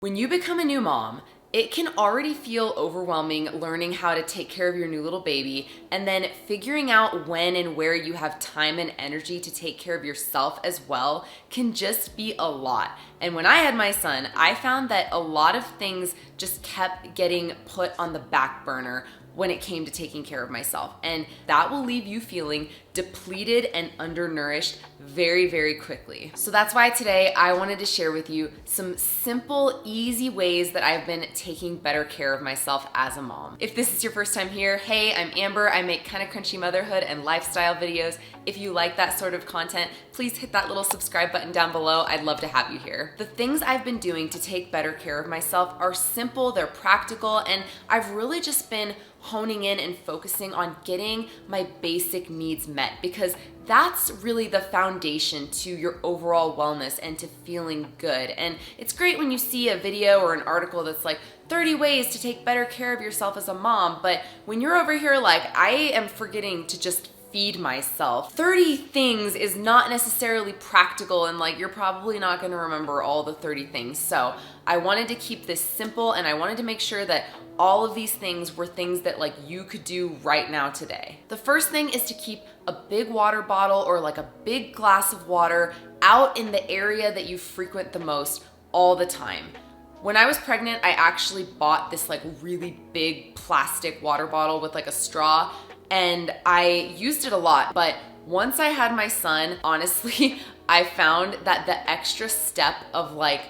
When you become a new mom, it can already feel overwhelming learning how to take care of your new little baby and then figuring out when and where you have time and energy to take care of yourself as well can just be a lot. And when I had my son, I found that a lot of things just kept getting put on the back burner when it came to taking care of myself. And that will leave you feeling depleted and undernourished very, very quickly. So that's why today I wanted to share with you some simple, easy ways that I've been taking better care of myself as a mom. If this is your first time here, hey, I'm Amber. I make Kinda Crunchy motherhood and lifestyle videos. If you like that sort of content, please hit that little subscribe button down below. I'd love to have you here. The things I've been doing to take better care of myself are simple, they're practical, and I've really just been honing in and focusing on getting my basic needs met, because that's really the foundation to your overall wellness and to feeling good. And it's great when you see a video or an article that's like 30 ways to take better care of yourself as a mom, but when you're over here like, I am forgetting to just feed myself, 30 things is not necessarily practical, and like you're probably not going to remember all the 30 things. So I wanted to keep this simple, and I wanted to make sure that all of these things were things that like you could do right now today. The first thing is to keep a big water bottle or like a big glass of water out in the area that you frequent the most all the time. When I was pregnant, I actually bought this like really big plastic water bottle with like a straw, and I used it a lot. But once I had my son, honestly, I found that the extra step of like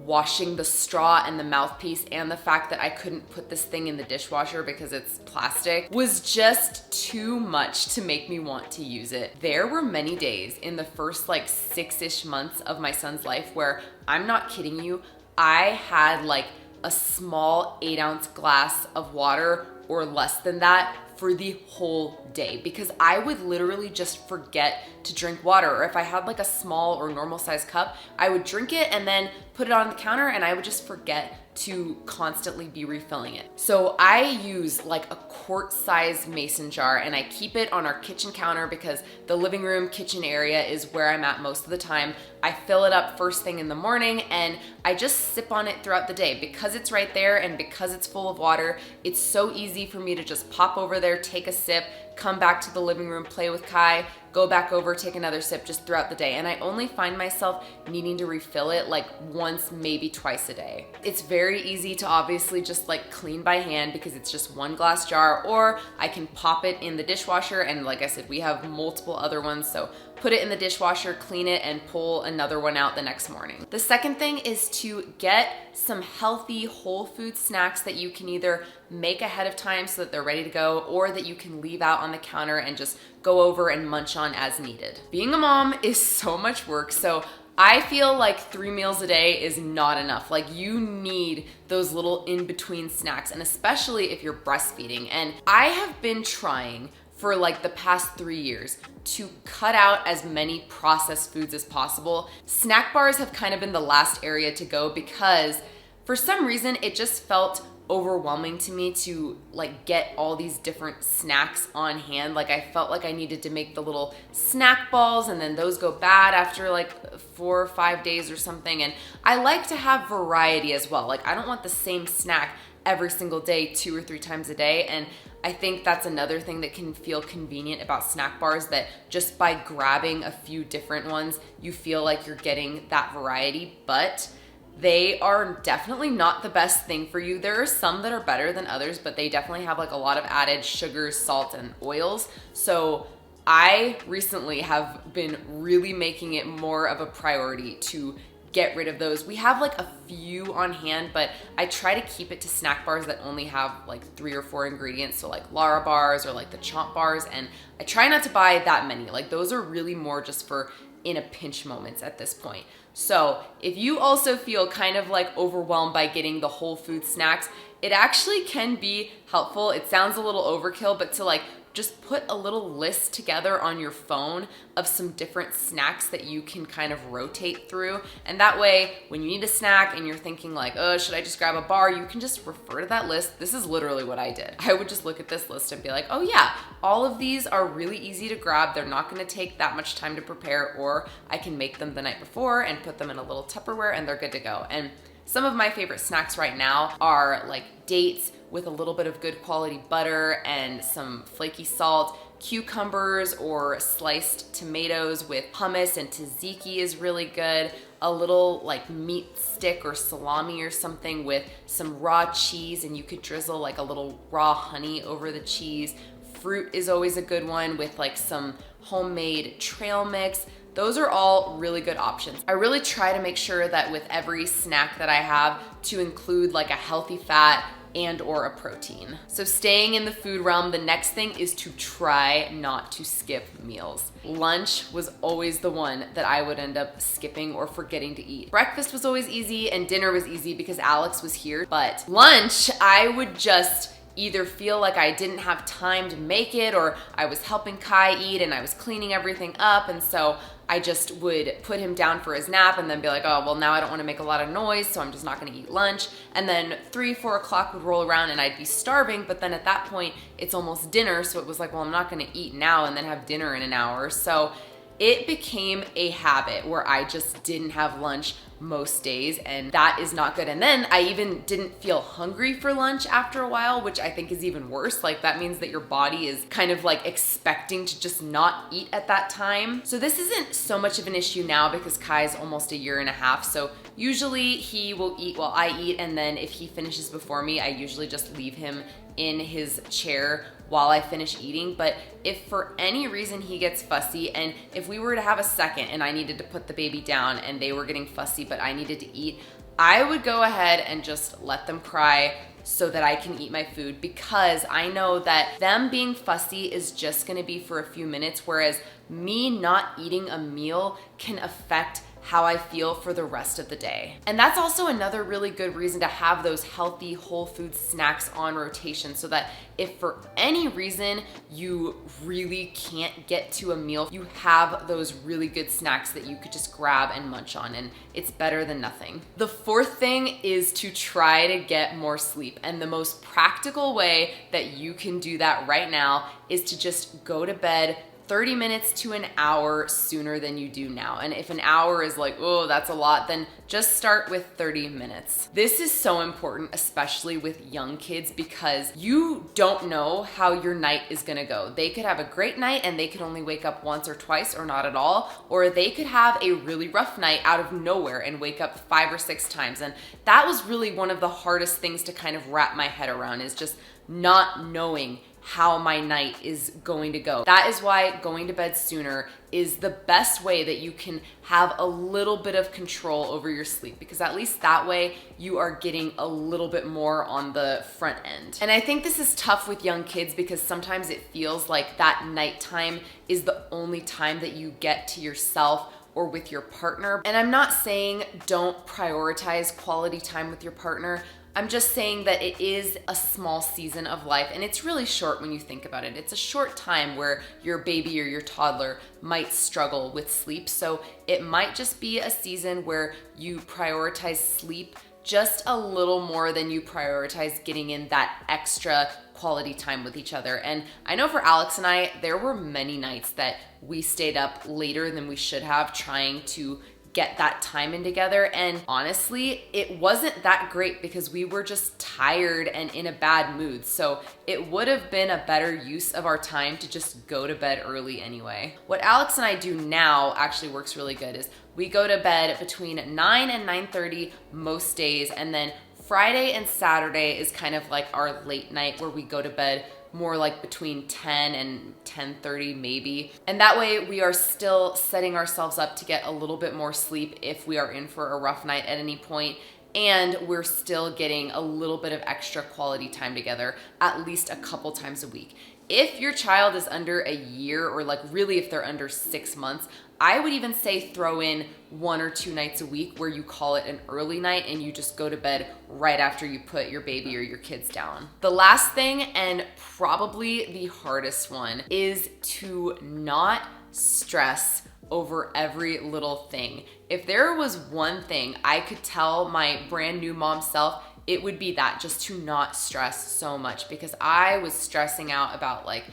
washing the straw and the mouthpiece and the fact that I couldn't put this thing in the dishwasher because it's plastic was just too much to make me want to use it. There were many days in the first like 6-ish months of my son's life where, I'm not kidding you, I had like a small 8-ounce glass of water or less than that for the whole day, because I would literally just forget to drink water. Or if I had like a small or normal size cup, I would drink it and then put it on the counter, and I would just forget to constantly be refilling it. So I use like a quart-sized mason jar, and I keep it on our kitchen counter because the living room kitchen area is where I'm at most of the time. I fill it up first thing in the morning, and I just sip on it throughout the day. Because it's right there and because it's full of water, it's so easy for me to just pop over there, take a sip, come back to the living room, play with Kai, go back over, take another sip just throughout the day. And I only find myself needing to refill it like once, maybe twice a day. It's very easy to obviously just like clean by hand because it's just one glass jar, or I can pop it in the dishwasher. And like I said, we have multiple other ones, so put it in the dishwasher, clean it, and pull another one out the next morning. The second thing is to get some healthy whole food snacks that you can either make ahead of time so that they're ready to go, or that you can leave out on the counter and just go over and munch on as needed. Being a mom is so much work, so I feel like 3 meals a day is not enough. Like, you need those little in-between snacks, and especially if you're breastfeeding. And I have been trying for like the past 3 years to cut out as many processed foods as possible. Snack bars have kind of been the last area to go, because for some reason it just felt overwhelming to me to like get all these different snacks on hand. Like, I felt like I needed to make the little snack balls, and then those go bad after like 4 or 5 days or something. And I like to have variety as well. Like, I don't want the same snack every single day 2 or 3 times a day. And I think that's another thing that can feel convenient about snack bars, that just by grabbing a few different ones, you feel like you're getting that variety, but they are definitely not the best thing for you. There are some that are better than others, but they definitely have like a lot of added sugars, salt, and oils. So I recently have been really making it more of a priority to get rid of those. We have like a few on hand, but I try to keep it to snack bars that only have like 3 or 4 ingredients. So like Lara bars or like the Chomp bars. And I try not to buy that many. Like, those are really more just for in a pinch moments at this point. So if you also feel kind of like overwhelmed by getting the whole food snacks, it actually can be helpful. It sounds a little overkill, but to like just put a little list together on your phone of some different snacks that you can kind of rotate through. And that way, when you need a snack and you're thinking like, oh, should I just grab a bar? You can just refer to that list. This is literally what I did. I would just look at this list and be like, oh yeah, all of these are really easy to grab. They're not gonna take that much time to prepare, or I can make them the night before and put them in a little Tupperware and they're good to go. And Some of my favorite snacks right now are like dates with a little bit of good quality butter and some flaky salt, cucumbers or sliced tomatoes with hummus and tzatziki is really good. A little like meat stick or salami or something with some raw cheese, and you could drizzle like a little raw honey over the cheese. Fruit is always a good one with like some homemade trail mix. Those are all really good options. I really try to make sure that with every snack that I have to include like a healthy fat and or a protein. So staying in the food realm, the next thing is to try not to skip meals. Lunch was always the one that I would end up skipping or forgetting to eat. Breakfast was always easy and dinner was easy because Alex was here, but lunch, I would just either feel like I didn't have time to make it, or I was helping Kai eat and I was cleaning everything up, and so I just would put him down for his nap and then be like, oh, well, now I don't want to make a lot of noise, so I'm just not going to eat lunch. And then 3-4 o'clock would roll around and I'd be starving, but then at that point it's almost dinner, so it was like, well, I'm not going to eat now and then have dinner in an hour. So it became a habit where I just didn't have lunch most days, and that is not good. And then I even didn't feel hungry for lunch after a while, which I think is even worse. Like that means that your body is kind of like expecting to just not eat at that time. So this isn't so much of an issue now because Kai's almost a year and a half. So usually he will eat while I eat, and then if he finishes before me, I usually just leave him in his chair while I finish eating. But if for any reason he gets fussy, and if we were to have a second and I needed to put the baby down and they were getting fussy but I needed to eat, I would go ahead and just let them cry so that I can eat my food, because I know that them being fussy is just gonna be for a few minutes, whereas me not eating a meal can affect how I feel for the rest of the day. And that's also another really good reason to have those healthy whole food snacks on rotation, so that if for any reason you really can't get to a meal, you have those really good snacks that you could just grab and munch on, and it's better than nothing. The fourth thing is to try to get more sleep. And the most practical way that you can do that right now is to just go to bed 30 minutes to an hour sooner than you do now. And if an hour is like, oh, that's a lot, then just start with 30 minutes. This is so important, especially with young kids, because you don't know how your night is gonna go. They could have a great night and they could only wake up once or twice or not at all, or they could have a really rough night out of nowhere and wake up 5 or 6 times. And that was really one of the hardest things to kind of wrap my head around, is just not knowing how my night is going to go. That is why going to bed sooner is the best way that you can have a little bit of control over your sleep, because at least that way you are getting a little bit more on the front end. And I think this is tough with young kids because sometimes it feels like that nighttime is the only time that you get to yourself or with your partner. And I'm not saying don't prioritize quality time with your partner. I'm just saying that it is a small season of life, and it's really short when you think about it. It's a short time where your baby or your toddler might struggle with sleep. So it might just be a season where you prioritize sleep just a little more than you prioritize getting in that extra quality time with each other. And I know for Alex and I, there were many nights that we stayed up later than we should have trying to get that time in together. And honestly, it wasn't that great because we were just tired and in a bad mood. So it would have been a better use of our time to just go to bed early anyway. What Alex and I do now actually works really good is we go to bed between 9 and 9:30 most days, and then Friday and Saturday is kind of like our late night where we go to bed more like between 10 and 10:30 maybe. And that way we are still setting ourselves up to get a little bit more sleep if we are in for a rough night at any point, and we're still getting a little bit of extra quality time together at least a couple times a week. If your child is under a year, or like really if they're under 6 months, I would even say throw in 1 or 2 nights a week where you call it an early night and you just go to bed right after you put your baby or your kids down. The last thing, and probably the hardest one, is to not stress over every little thing. If there was one thing I could tell my brand new mom self, it would be that, just to not stress so much, because I was stressing out about like,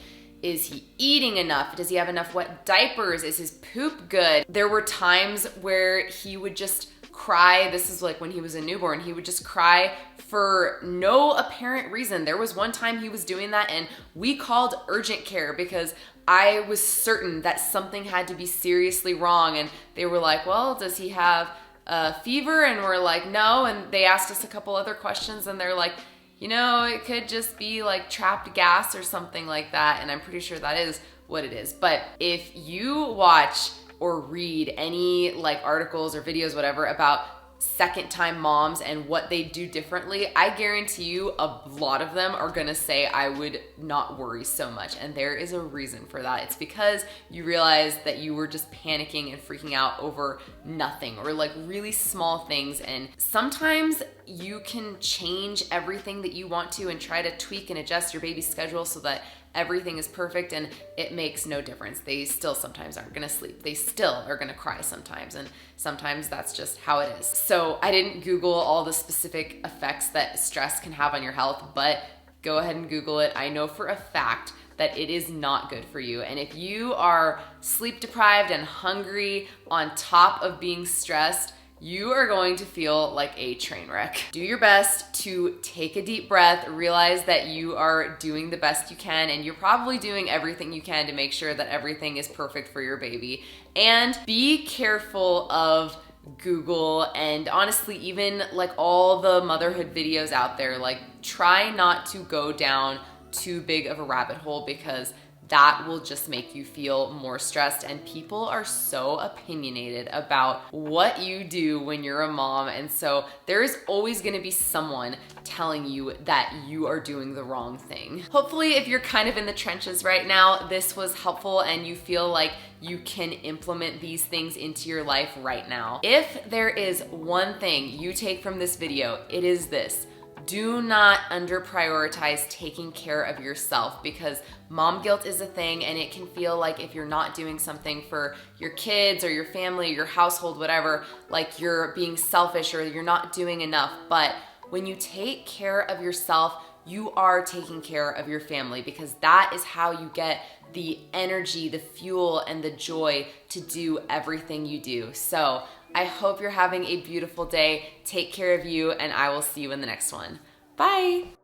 is he eating enough? Does he have enough wet diapers? Is his poop good? There were times where he would just cry. This is like when he was a newborn. He would just cry for no apparent reason. There was one time he was doing that and we called urgent care because I was certain that something had to be seriously wrong. And they were like, well, does he have a fever? And we're like, no. And they asked us a couple other questions and they're like, it could just be like trapped gas or something like that. And I'm pretty sure that is what it is. But if you watch or read any like articles or videos, whatever, about second time moms and what they do differently, I guarantee you a lot of them are gonna say I would not worry so much. And there is a reason for that. It's because you realize that you were just panicking and freaking out over nothing or like really small things. And sometimes you can change everything that you want to and try to tweak and adjust your baby's schedule so that everything is perfect, and it makes no difference. They still sometimes aren't gonna sleep. They still are gonna cry sometimes, and sometimes that's just how it is. So I didn't Google all the specific effects that stress can have on your health, but go ahead and Google it. I know for a fact that it is not good for you. And if you are sleep deprived and hungry on top of being stressed, you are going to feel like a train wreck. Do your best to take a deep breath, realize that you are doing the best you can, and you're probably doing everything you can to make sure that everything is perfect for your baby. And be careful of Google and honestly, even like all the motherhood videos out there. Like, try not to go down too big of a rabbit hole because that will just make you feel more stressed. And people are so opinionated about what you do when you're a mom. And so there is always gonna be someone telling you that you are doing the wrong thing. Hopefully, if you're kind of in the trenches right now, this was helpful and you feel like you can implement these things into your life right now. If there is one thing you take from this video, it is this: do not under prioritize taking care of yourself, because mom guilt is a thing and it can feel like if you're not doing something for your kids or your family or your household, whatever, like you're being selfish or you're not doing enough. But when you take care of yourself, you are taking care of your family, because that is how you get the energy, the fuel, and the joy to do everything you do. So I hope you're having a beautiful day. Take care of you, and I will see you in the next one. Bye.